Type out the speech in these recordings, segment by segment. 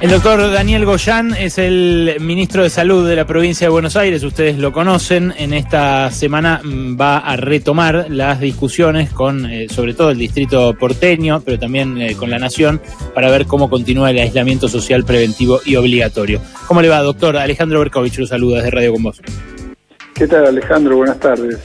El doctor Daniel Goyán es el ministro de Salud de la provincia de Buenos Aires, ustedes lo conocen. En esta semana va a retomar las discusiones con, sobre todo el distrito porteño, pero también con la nación, para ver cómo continúa el aislamiento social preventivo y obligatorio. ¿Cómo le va, doctor? Alejandro Berkovich lo saluda desde Radio Con Vos. ¿Qué tal, Alejandro? Buenas tardes.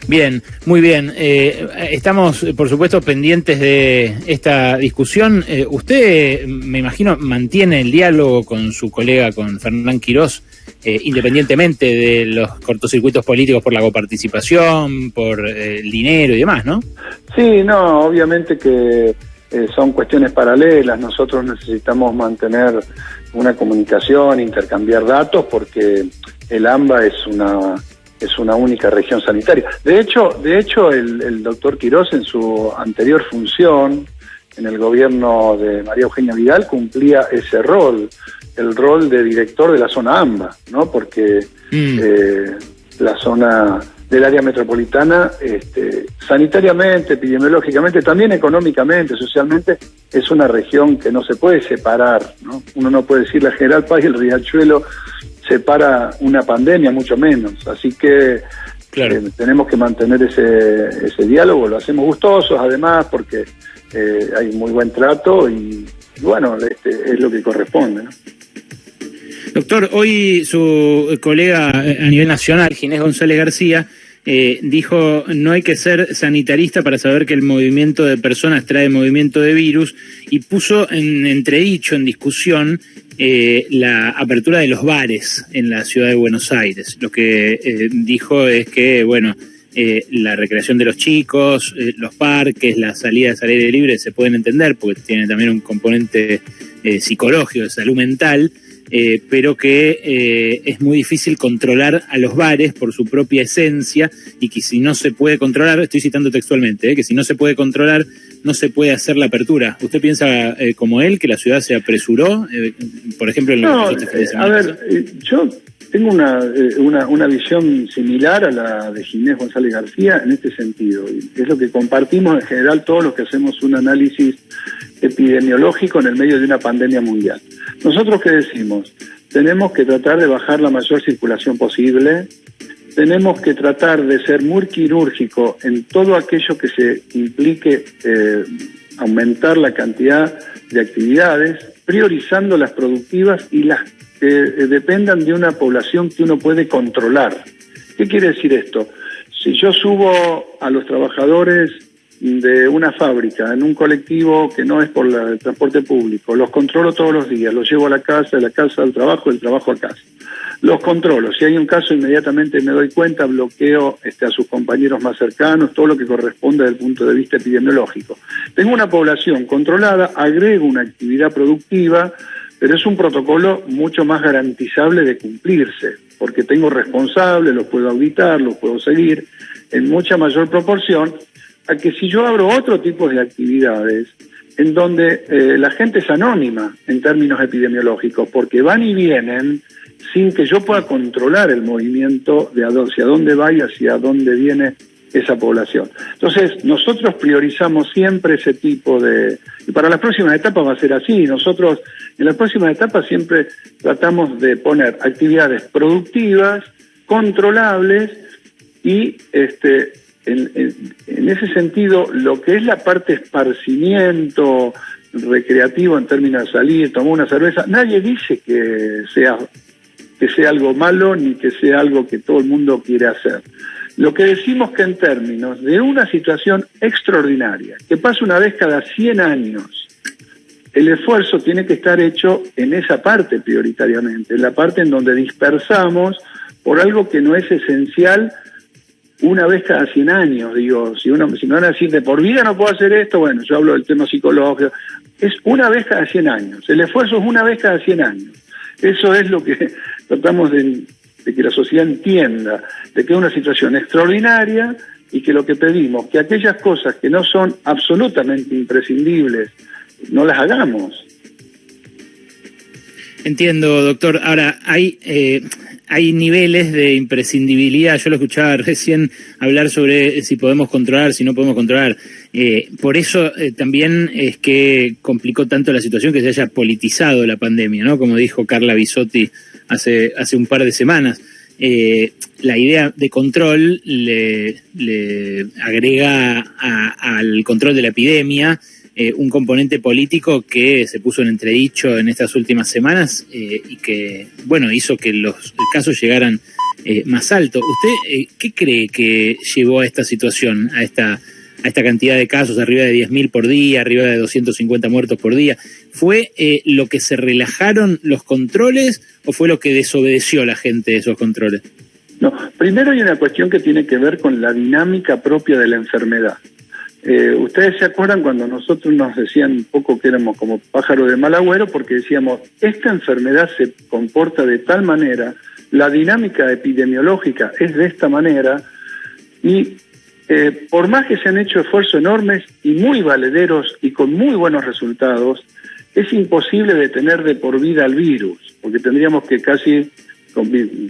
Bien, muy bien. Estamos, por supuesto, pendientes de esta discusión. Usted, me imagino, mantiene el diálogo con su colega, con Fernán Quirós, independientemente de los cortocircuitos políticos por la coparticipación, por el dinero y demás, ¿no? Sí, no, obviamente que son cuestiones paralelas. Nosotros necesitamos mantener una comunicación, intercambiar datos, porque el AMBA es una única región sanitaria. De hecho, el doctor Quirós, en su anterior función en el gobierno de María Eugenia Vidal, cumplía ese rol, el rol de director de la zona AMBA, ¿no? Porque la zona del área metropolitana, sanitariamente, epidemiológicamente, también económicamente, socialmente, es una región que no se puede separar, ¿no? Uno no puede decir la General Paz y el Riachuelo separa una pandemia, mucho menos. Así que claro, tenemos que mantener ese diálogo. Lo hacemos gustosos, además, porque hay muy buen trato y bueno, es lo que corresponde, ¿no? Doctor, hoy su colega a nivel nacional, Ginés González García, dijo: no hay que ser sanitarista para saber que el movimiento de personas trae movimiento de virus, y puso en entredicho, en discusión, la apertura de los bares en la ciudad de Buenos Aires. Lo que dijo es que, bueno, la recreación de los chicos, los parques, las salidas al aire libre se pueden entender porque tiene también un componente psicológico, de salud mental, pero que es muy difícil controlar a los bares por su propia esencia, y que si no se puede controlar, estoy citando textualmente, que si no se puede controlar, no se puede hacer la apertura. ¿Usted piensa como él, que la ciudad se apresuró, por ejemplo, en lo que pasó este fin de semana? A ver, yo tengo una visión similar a la de Ginés González García en este sentido, y es lo que compartimos en general todos los que hacemos un análisis epidemiológico en el medio de una pandemia mundial. ¿Nosotros qué decimos? Tenemos que tratar de bajar la mayor circulación posible, tenemos que tratar de ser muy quirúrgico en todo aquello que se implique aumentar la cantidad de actividades, priorizando las productivas y las que dependan de una población que uno puede controlar. ¿Qué quiere decir esto? Si yo subo a los trabajadores de una fábrica en un colectivo que no es por el transporte público, los controlo todos los días, los llevo a la casa, de la casa al trabajo, del trabajo a casa. Los controlo, si hay un caso inmediatamente me doy cuenta, bloqueo a sus compañeros más cercanos, todo lo que corresponde desde el punto de vista epidemiológico. Tengo una población controlada, agrego una actividad productiva, pero es un protocolo mucho más garantizable de cumplirse, porque tengo responsables, los puedo auditar, los puedo seguir en mucha mayor proporción, a que si yo abro otro tipo de actividades en donde la gente es anónima en términos epidemiológicos, porque van y vienen sin que yo pueda controlar el movimiento de hacia dónde va y hacia dónde viene esa población. Entonces, nosotros priorizamos siempre ese tipo de... Y para las próximas etapas va a ser así. Nosotros en las próximas etapas siempre tratamos de poner actividades productivas, controlables, y en ese sentido, lo que es la parte esparcimiento recreativo en términos de salir, tomar una cerveza, nadie dice que sea algo malo ni que sea algo que todo el mundo quiere hacer. Lo que decimos que en términos de una situación extraordinaria, que pasa una vez cada 100 años, el esfuerzo tiene que estar hecho en esa parte prioritariamente, en la parte en donde dispersamos por algo que no es esencial una vez cada 100 años, digo, si me van a decir de por vida no puedo hacer esto, bueno, yo hablo del tema psicológico, es una vez cada 100 años, el esfuerzo es una vez cada 100 años. Eso es lo que tratamos de que la sociedad entienda, de que es una situación extraordinaria y que lo que pedimos, que aquellas cosas que no son absolutamente imprescindibles, no las hagamos. Entiendo, doctor. Ahora, hay niveles de imprescindibilidad. Yo lo escuchaba recién hablar sobre si podemos controlar, si no podemos controlar. Por eso también es que complicó tanto la situación que se haya politizado la pandemia, ¿no? Como dijo Carla Bisotti hace un par de semanas. La idea de control le agrega al control de la epidemia un componente político que se puso en entredicho en estas últimas semanas y que, bueno, hizo que los casos llegaran más alto. ¿Usted qué cree que llevó a esta situación, a esta cantidad de casos, arriba de 10.000 por día, arriba de 250 muertos por día? ¿Fue lo que se relajaron los controles o fue lo que desobedeció la gente de esos controles? No, primero hay una cuestión que tiene que ver con la dinámica propia de la enfermedad. Ustedes se acuerdan cuando nosotros nos decían un poco que éramos como pájaro de mal agüero, porque decíamos, esta enfermedad se comporta de tal manera, la dinámica epidemiológica es de esta manera, y por más que se han hecho esfuerzos enormes y muy valederos y con muy buenos resultados, es imposible detener de por vida al virus, porque tendríamos que casi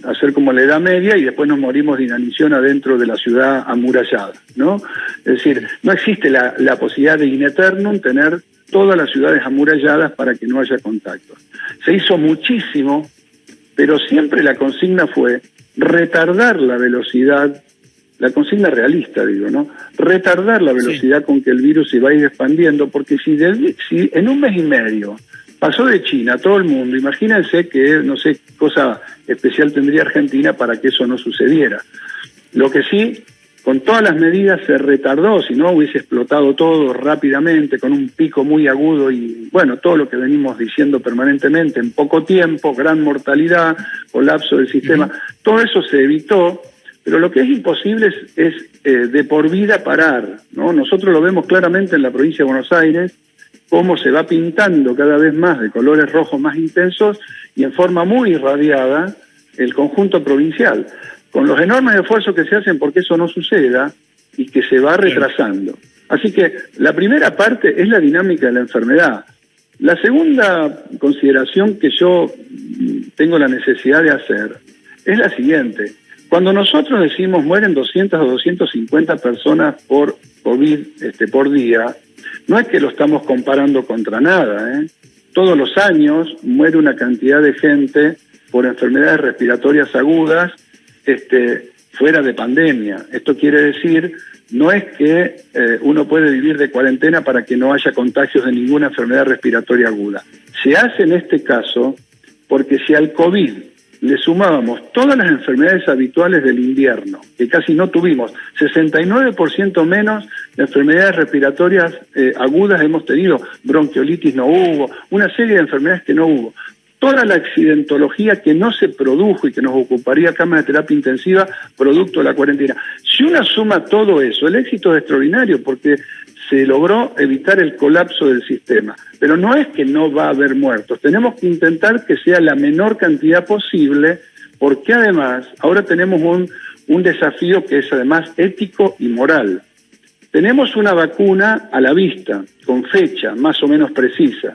hacer como la Edad Media y después nos morimos de inanición adentro de la ciudad amurallada, ¿no? Es decir, no existe la posibilidad de in eternum tener todas las ciudades amuralladas para que no haya contactos. Se hizo muchísimo, pero siempre la consigna fue retardar la velocidad, la consigna realista, digo, ¿no? Retardar la velocidad con que el virus se va a ir expandiendo, porque si en un mes y medio pasó de China a todo el mundo, imagínense que, no sé qué cosa especial tendría Argentina para que eso no sucediera. Lo que sí, con todas las medidas se retardó, si no hubiese explotado todo rápidamente, con un pico muy agudo y, bueno, todo lo que venimos diciendo permanentemente, en poco tiempo, gran mortalidad, colapso del sistema, todo eso se evitó. Pero lo que es imposible es de por vida parar, ¿no? Nosotros lo vemos claramente en la provincia de Buenos Aires, cómo se va pintando cada vez más de colores rojos más intensos y en forma muy irradiada el conjunto provincial, con los enormes esfuerzos que se hacen porque eso no suceda y que se va retrasando. Así que la primera parte es la dinámica de la enfermedad. La segunda consideración que yo tengo la necesidad de hacer es la siguiente. Cuando nosotros decimos mueren 200 o 250 personas por COVID por día, no es que lo estamos comparando contra nada, ¿eh? Todos los años muere una cantidad de gente por enfermedades respiratorias agudas fuera de pandemia. Esto quiere decir, no es que uno puede vivir de cuarentena para que no haya contagios de ninguna enfermedad respiratoria aguda. Se hace en este caso porque si al COVID le sumábamos todas las enfermedades habituales del invierno, que casi no tuvimos, 69% menos de enfermedades respiratorias agudas hemos tenido, bronquiolitis no hubo, una serie de enfermedades que no hubo. Toda la accidentología que no se produjo y que nos ocuparía camas de terapia intensiva producto de la cuarentena. Si uno suma todo eso, el éxito es extraordinario porque se logró evitar el colapso del sistema. Pero no es que no va a haber muertos, tenemos que intentar que sea la menor cantidad posible, porque además ahora tenemos un desafío que es además ético y moral. Tenemos una vacuna a la vista, con fecha más o menos precisa.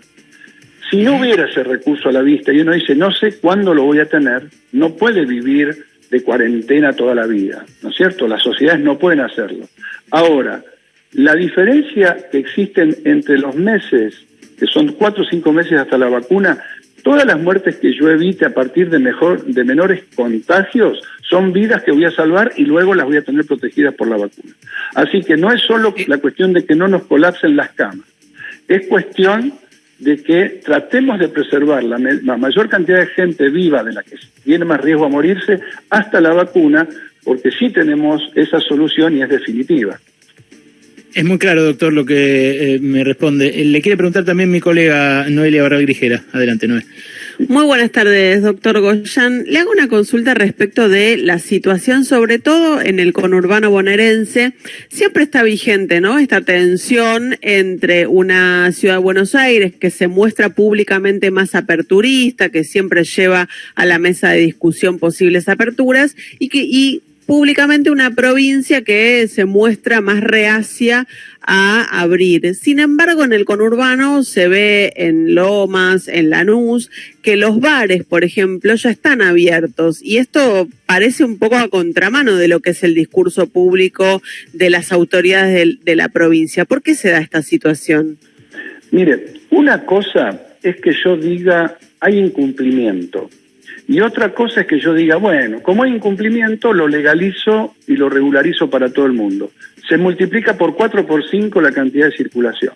Si no hubiera ese recurso a la vista y uno dice, no sé cuándo lo voy a tener, no puede vivir de cuarentena toda la vida, ¿no es cierto? Las sociedades no pueden hacerlo. Ahora, la diferencia que existe entre los meses, que son 4 o 5 meses hasta la vacuna, todas las muertes que yo evite a partir de menores contagios son vidas que voy a salvar y luego las voy a tener protegidas por la vacuna. Así que no es solo la cuestión de que no nos colapsen las camas, es cuestión de que tratemos de preservar la mayor cantidad de gente viva de la que tiene más riesgo a morirse hasta la vacuna, porque sí tenemos esa solución y es definitiva. Es muy claro, doctor, lo que me responde. Le quiere preguntar también mi colega Noelia Barral Grijera. Adelante, Noé. Muy buenas tardes, doctor Goyan. Le hago una consulta respecto de la situación, sobre todo en el conurbano bonaerense. Siempre está vigente, ¿no?, esta tensión entre una ciudad de Buenos Aires que se muestra públicamente más aperturista, que siempre lleva a la mesa de discusión posibles aperturas, y públicamente una provincia que se muestra más reacia a abrir. Sin embargo, en el conurbano se ve en Lomas, en Lanús, que los bares, por ejemplo, ya están abiertos. Y esto parece un poco a contramano de lo que es el discurso público de las autoridades de la provincia. ¿Por qué se da esta situación? Mire, una cosa es que yo diga hay incumplimiento. Y otra cosa es que yo diga, bueno, como hay incumplimiento, lo legalizo y lo regularizo para todo el mundo. Se multiplica por 4 o por 5 la cantidad de circulación.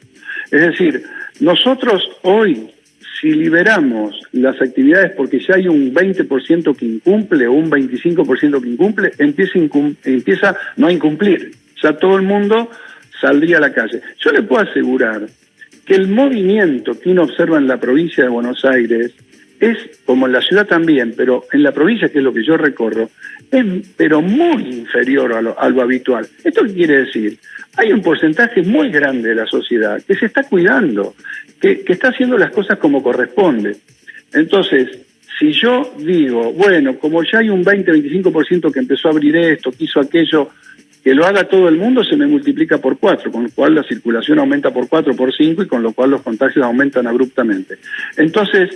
Es decir, nosotros hoy, si liberamos las actividades porque ya hay un 20% que incumple o un 25% que incumple, empieza no a incumplir. Ya todo el mundo saldría a la calle. Yo le puedo asegurar que el movimiento que uno observa en la provincia de Buenos Aires es, como en la ciudad también, pero en la provincia, que es lo que yo recorro, es pero muy inferior a lo habitual. ¿Esto qué quiere decir? Hay un porcentaje muy grande de la sociedad que se está cuidando, que está haciendo las cosas como corresponde. Entonces, si yo digo, bueno, como ya hay un 20-25% que empezó a abrir esto, que hizo aquello, que lo haga todo el mundo, se me multiplica por 4, con lo cual la circulación aumenta por 4, por 5, y con lo cual los contagios aumentan abruptamente. Entonces,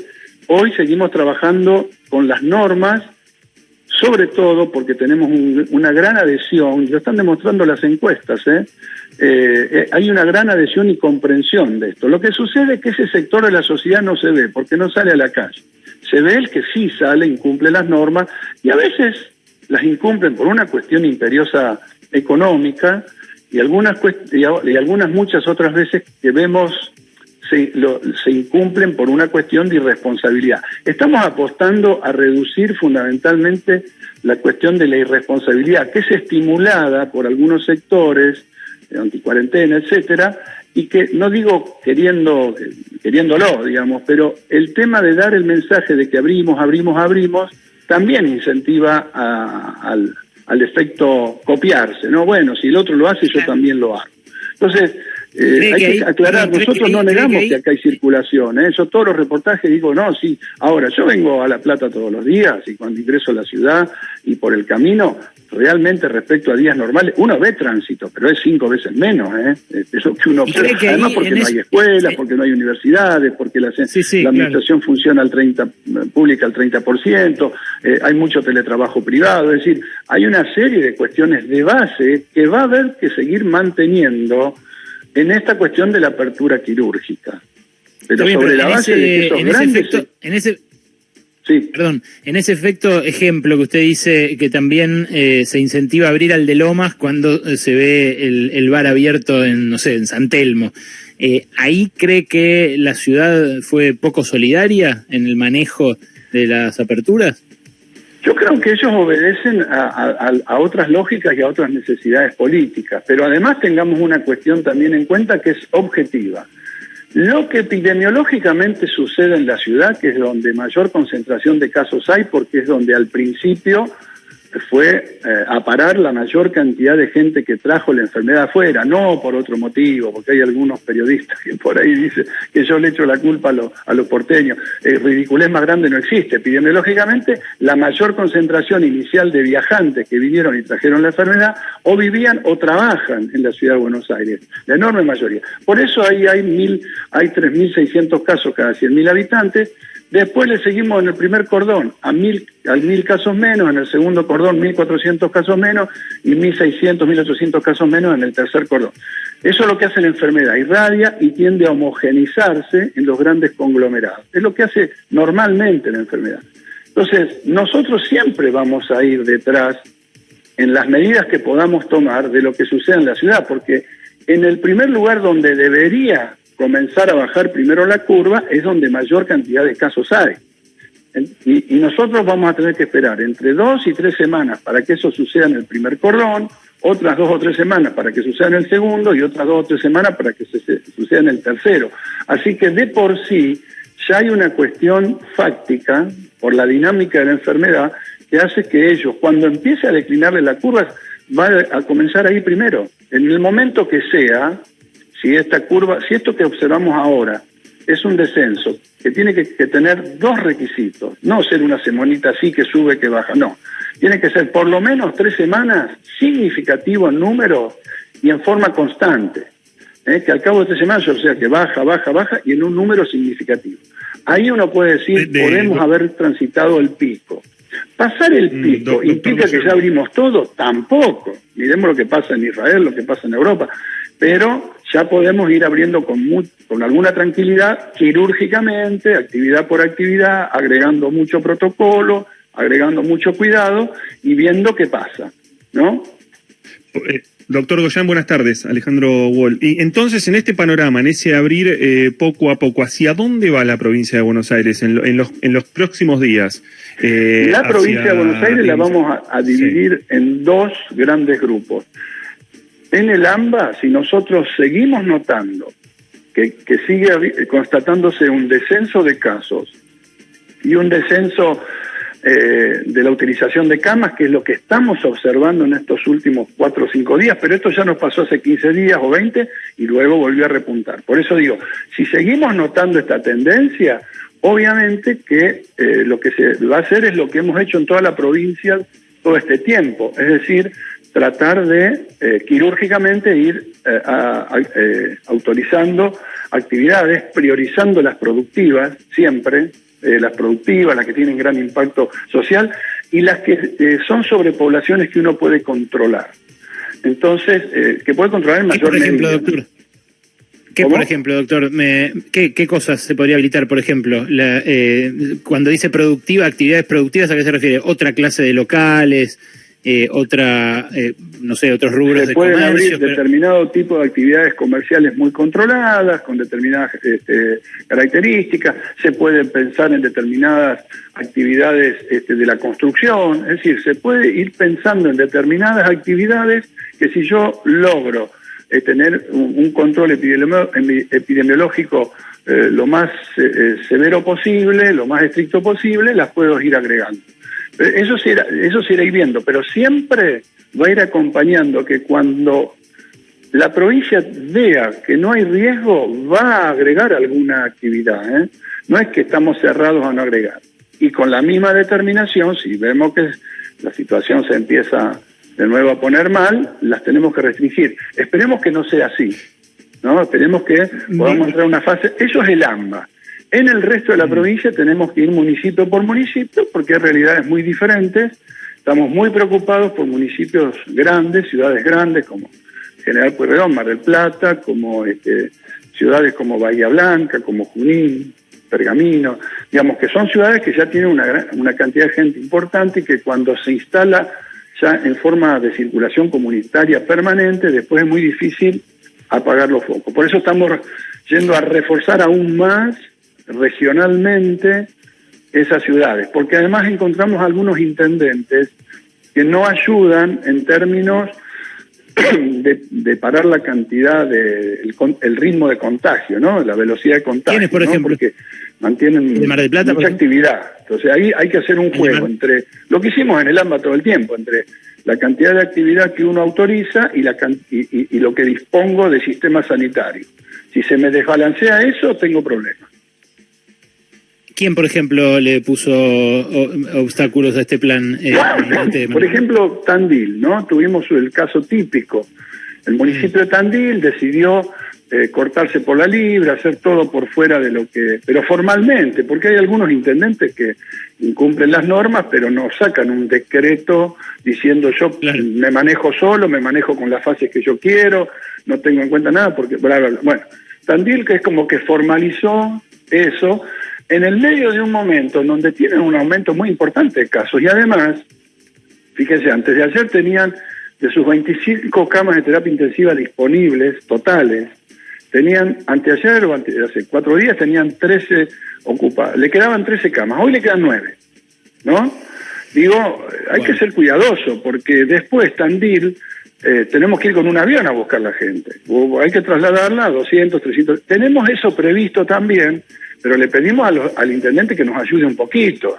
hoy seguimos trabajando con las normas, sobre todo porque tenemos una gran adhesión, lo están demostrando las encuestas, hay una gran adhesión y comprensión de esto. Lo que sucede es que ese sector de la sociedad no se ve, porque no sale a la calle. Se ve el que sí sale, incumple las normas, y a veces las incumplen por una cuestión imperiosa económica, y algunas muchas otras veces que vemos se incumplen por una cuestión de irresponsabilidad. Estamos apostando a reducir fundamentalmente la cuestión de la irresponsabilidad, que es estimulada por algunos sectores, anticuarentena, etcétera, y que no digo queriéndolo, digamos, pero el tema de dar el mensaje de que abrimos, también incentiva al efecto copiarse, ¿no? Bueno, si el otro lo hace, yo también lo hago. Entonces, hay que aclarar, nosotros no negamos que acá hay circulación, yo todos los reportajes digo, no, sí, ahora yo vengo a La Plata todos los días y cuando ingreso a la ciudad y por el camino, realmente respecto a días normales, uno ve tránsito, pero es 5 veces menos, eso que uno observa, además porque no hay escuelas, porque no hay universidades, porque la administración funciona pública al 30%, hay mucho teletrabajo privado, es decir, hay una serie de cuestiones de base que va a haber que seguir manteniendo en esta cuestión de la apertura quirúrgica. Pero bien, sobre la base de que esos grandes... En ese efecto ejemplo que usted dice que también se incentiva a abrir al de Lomas cuando se ve el bar abierto en San Telmo. ¿Ahí cree que la ciudad fue poco solidaria en el manejo de las aperturas? Yo creo que ellos obedecen a otras lógicas y a otras necesidades políticas, pero además tengamos una cuestión también en cuenta que es objetiva. Lo que epidemiológicamente sucede en la ciudad, que es donde mayor concentración de casos hay, porque es donde al principio fue a parar la mayor cantidad de gente que trajo la enfermedad afuera, no por otro motivo, porque hay algunos periodistas que por ahí dicen que yo le echo la culpa a los porteños. Ridiculez más grande no existe. Epidemiológicamente, la mayor concentración inicial de viajantes que vinieron y trajeron la enfermedad o vivían o trabajan en la ciudad de Buenos Aires, la enorme mayoría. Por eso ahí hay 3.600 casos cada 100.000 habitantes. Después le seguimos en el primer cordón a 1.000 casos menos, en el segundo cordón 1.400 casos menos y 1.600, 1.800 casos menos en el tercer cordón. Eso es lo que hace la enfermedad, irradia y tiende a homogenizarse en los grandes conglomerados. Es lo que hace normalmente la enfermedad. Entonces, nosotros siempre vamos a ir detrás en las medidas que podamos tomar de lo que sucede en la ciudad, porque en el primer lugar donde debería comenzar a bajar primero la curva es donde mayor cantidad de casos hay. Y nosotros vamos a tener que esperar entre 2 y 3 semanas para que eso suceda en el primer cordón, otras 2 o 3 semanas para que suceda en el segundo y otras 2 o 3 semanas para que suceda en el tercero. Así que de por sí ya hay una cuestión fáctica por la dinámica de la enfermedad que hace que ellos, cuando empiece a declinarle la curva, va a comenzar a ir primero. En el momento que sea, si esto que observamos ahora es un descenso que tiene que tener 2 requisitos, no ser una semanita así que sube, que baja, no. Tiene que ser por lo menos 3 semanas significativo en número y en forma constante. que al cabo de 3 semanas, o sea que baja y en un número significativo. Ahí uno puede decir, podemos haber transitado el pico. Pasar el pico implica que ya abrimos todo, tampoco. Miremos lo que pasa en Israel, lo que pasa en Europa, pero ya podemos ir abriendo con alguna tranquilidad, quirúrgicamente, actividad por actividad, agregando mucho protocolo, agregando mucho cuidado y viendo qué pasa, ¿no? Doctor Goyan, buenas tardes. Alejandro Wall. Y entonces, en este panorama, en ese abrir poco a poco, ¿hacia dónde va la provincia de Buenos Aires en los próximos días? La provincia de Buenos Aires la vamos a dividir en 2 grandes grupos. En el AMBA, si nosotros seguimos notando que sigue constatándose un descenso de casos y un descenso de la utilización de camas, que es lo que estamos observando en estos últimos 4 o 5 días, pero esto ya nos pasó hace 15 días o 20 y luego volvió a repuntar. Por eso digo, si seguimos notando esta tendencia, obviamente que lo que se va a hacer es lo que hemos hecho en toda la provincia todo este tiempo, es decir, tratar de quirúrgicamente ir autorizando actividades, priorizando las productivas siempre, las productivas, las que tienen gran impacto social y las que son sobrepoblaciones que uno puede controlar. Entonces, que puede controlar en mayor medida. Doctor? Por ejemplo, doctor, ¿qué cosas se podría habilitar? Por ejemplo, cuando dice productiva, actividades productivas, ¿a qué se refiere? ¿Otra clase de locales? No sé, otros rubros de comercio. Se pueden abrir determinado tipo de actividades comerciales muy controladas, con determinadas características. Se puede pensar en determinadas actividades de la construcción. Es decir, se puede ir pensando en determinadas actividades que si yo logro tener un control epidemiológico lo más severo posible, lo más estricto posible, las puedo ir agregando. Eso se irá ir viendo, pero siempre va a ir acompañando que cuando la provincia vea que no hay riesgo, va a agregar alguna actividad, ¿eh? No es que estamos cerrados a no agregar. Y con la misma determinación, si vemos que la situación se empieza de nuevo a poner mal, las tenemos que restringir. Esperemos que no sea así, ¿no? Esperemos que podamos entrar a una fase. Eso es el AMBA. En el resto de la provincia tenemos que ir municipio por municipio porque hay realidades muy diferentes. Estamos muy preocupados por municipios grandes, ciudades grandes como General Pueyrredón, Mar del Plata, como ciudades como Bahía Blanca, como Junín, Pergamino, digamos que son ciudades que ya tienen una cantidad de gente importante y que cuando se instala ya en forma de circulación comunitaria permanente, después es muy difícil apagar los focos. Por eso estamos yendo a reforzar aún más regionalmente esas ciudades, porque además encontramos algunos intendentes que no ayudan en términos de parar la cantidad el ritmo de contagio, ¿no? La velocidad de contagio. ¿Quiénes, por ejemplo? Porque mantienen ¿de Mar del Plata, mucha actividad. Entonces ahí hay que hacer un juego entre lo que hicimos en el AMBA todo el tiempo, entre la cantidad de actividad que uno autoriza y lo que dispongo de sistema sanitario. Si se me desbalancea eso, tengo problemas. ¿Quién, por ejemplo, le puso obstáculos a este plan? Por ejemplo, Tandil, ¿no? Tuvimos el caso típico. El municipio de Tandil decidió cortarse por la libre, hacer todo por fuera de lo que... Pero formalmente, porque hay algunos intendentes que incumplen las normas, pero no sacan un decreto diciendo yo me manejo solo, me manejo con las fases que yo quiero, no tengo en cuenta nada, porque... Bla, bla, bla. Bueno, Tandil que es como que formalizó eso en el medio de un momento en donde tienen un aumento muy importante de casos y además, fíjense, antes de ayer tenían de sus 25 camas de terapia intensiva disponibles, totales, tenían anteayer o hace 4 días tenían 13 ocupadas, le quedaban 13 camas, hoy le quedan 9, ¿no? Digo, hay que ser cuidadoso porque después Tandil tenemos que ir con un avión a buscar la gente, o hay que trasladarla a 200, 300, tenemos eso previsto también, pero le pedimos al intendente que nos ayude un poquito.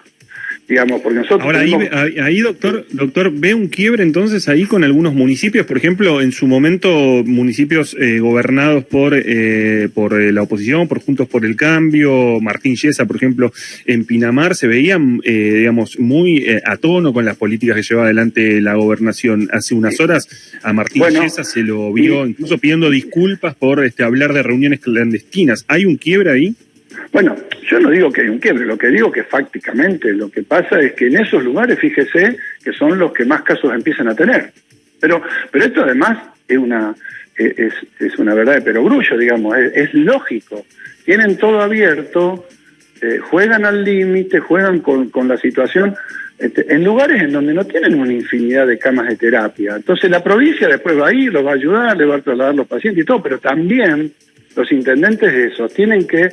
digamos, porque nosotros... Ahora, ahí doctor, ¿ve un quiebre entonces ahí con algunos municipios? Por ejemplo, en su momento, municipios gobernados por la oposición, por Juntos por el Cambio, Martín Yesa, por ejemplo, en Pinamar, se veían, digamos, muy a tono con las políticas que llevaba adelante la gobernación. Hace unas horas a Martín Yesa se lo vio incluso pidiendo disculpas por hablar de reuniones clandestinas. ¿Hay un quiebre ahí? Bueno, yo no digo que hay un quiebre, lo que digo que fácticamente lo que pasa es que en esos lugares, fíjese, que son los que más casos empiezan a tener. Pero esto además es una verdad de perogrullo, digamos, es lógico. Tienen todo abierto, juegan al límite, juegan con la situación, en lugares en donde no tienen una infinidad de camas de terapia. Entonces la provincia después va a ir, los va a ayudar, le va a trasladar los pacientes y todo, pero también los intendentes de esos tienen que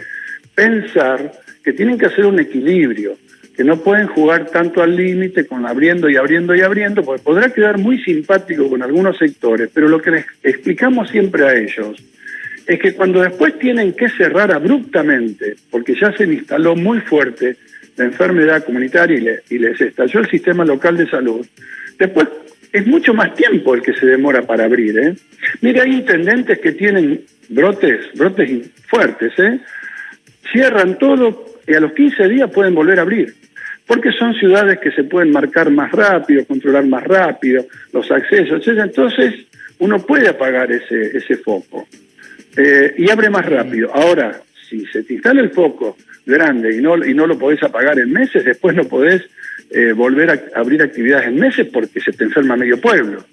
pensar que tienen que hacer un equilibrio, que no pueden jugar tanto al límite con abriendo y abriendo y abriendo, porque podrá quedar muy simpático con algunos sectores, pero lo que les explicamos siempre a ellos es que cuando después tienen que cerrar abruptamente, porque ya se instaló muy fuerte la enfermedad comunitaria y les estalló el sistema local de salud, después es mucho más tiempo el que se demora para abrir, ¿eh? Mire, hay intendentes que tienen brotes fuertes, cierran todo y a los 15 días pueden volver a abrir, porque son ciudades que se pueden marcar más rápido, controlar más rápido, los accesos, etc. Entonces uno puede apagar ese foco y abre más rápido. Ahora, si se te instala el foco grande y no lo podés apagar en meses, después no podés volver a abrir actividades en meses porque se te enferma medio pueblo.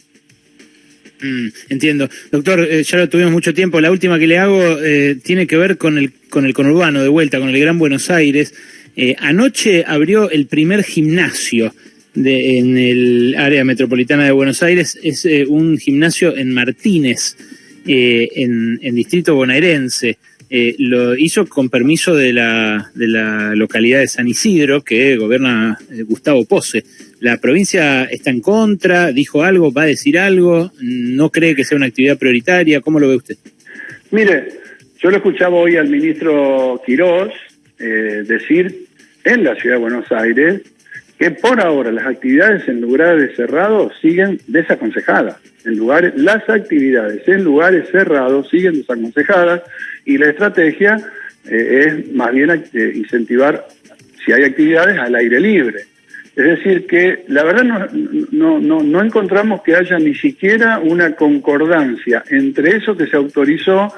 Entiendo. Doctor, ya lo tuvimos mucho tiempo. La última que le hago tiene que ver con el conurbano, de vuelta, con el Gran Buenos Aires. Anoche abrió el primer gimnasio en el área metropolitana de Buenos Aires. Es un gimnasio en Martínez, en distrito bonaerense. Lo hizo con permiso de la localidad de San Isidro, que gobierna Gustavo Posse. ¿La provincia está en contra? ¿Dijo algo? ¿Va a decir algo? ¿No cree que sea una actividad prioritaria? ¿Cómo lo ve usted? Mire, yo lo escuchaba hoy al ministro Quirós decir en la ciudad de Buenos Aires que por ahora las actividades en lugares cerrados siguen desaconsejadas. Las actividades en lugares cerrados siguen desaconsejadas y la estrategia es más bien incentivar, si hay actividades, al aire libre. Es decir, que la verdad no encontramos que haya ni siquiera una concordancia entre eso que se autorizó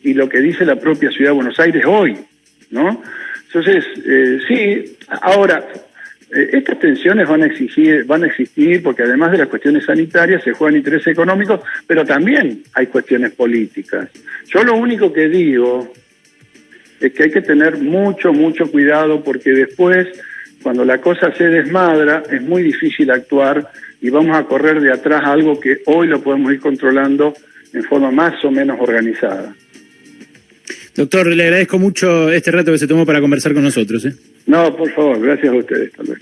y lo que dice la propia Ciudad de Buenos Aires hoy, ¿no? Entonces, sí, ahora, estas tensiones van a existir porque además de las cuestiones sanitarias se juegan intereses económicos, pero también hay cuestiones políticas. Yo lo único que digo es que hay que tener mucho cuidado porque después, cuando la cosa se desmadra, es muy difícil actuar y vamos a correr de atrás a algo que hoy lo podemos ir controlando en forma más o menos organizada. Doctor, le agradezco mucho este rato que se tomó para conversar con nosotros. No, por favor, gracias a ustedes también.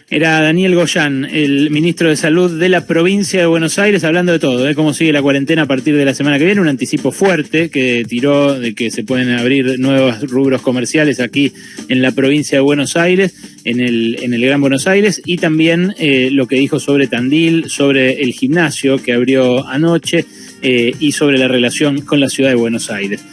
Era Daniel Goyan, el ministro de Salud de la provincia de Buenos Aires, hablando de todo, cómo sigue la cuarentena a partir de la semana que viene, un anticipo fuerte que tiró de que se pueden abrir nuevos rubros comerciales aquí en la provincia de Buenos Aires, en el Gran Buenos Aires, y también lo que dijo sobre Tandil, sobre el gimnasio que abrió anoche y sobre la relación con la ciudad de Buenos Aires.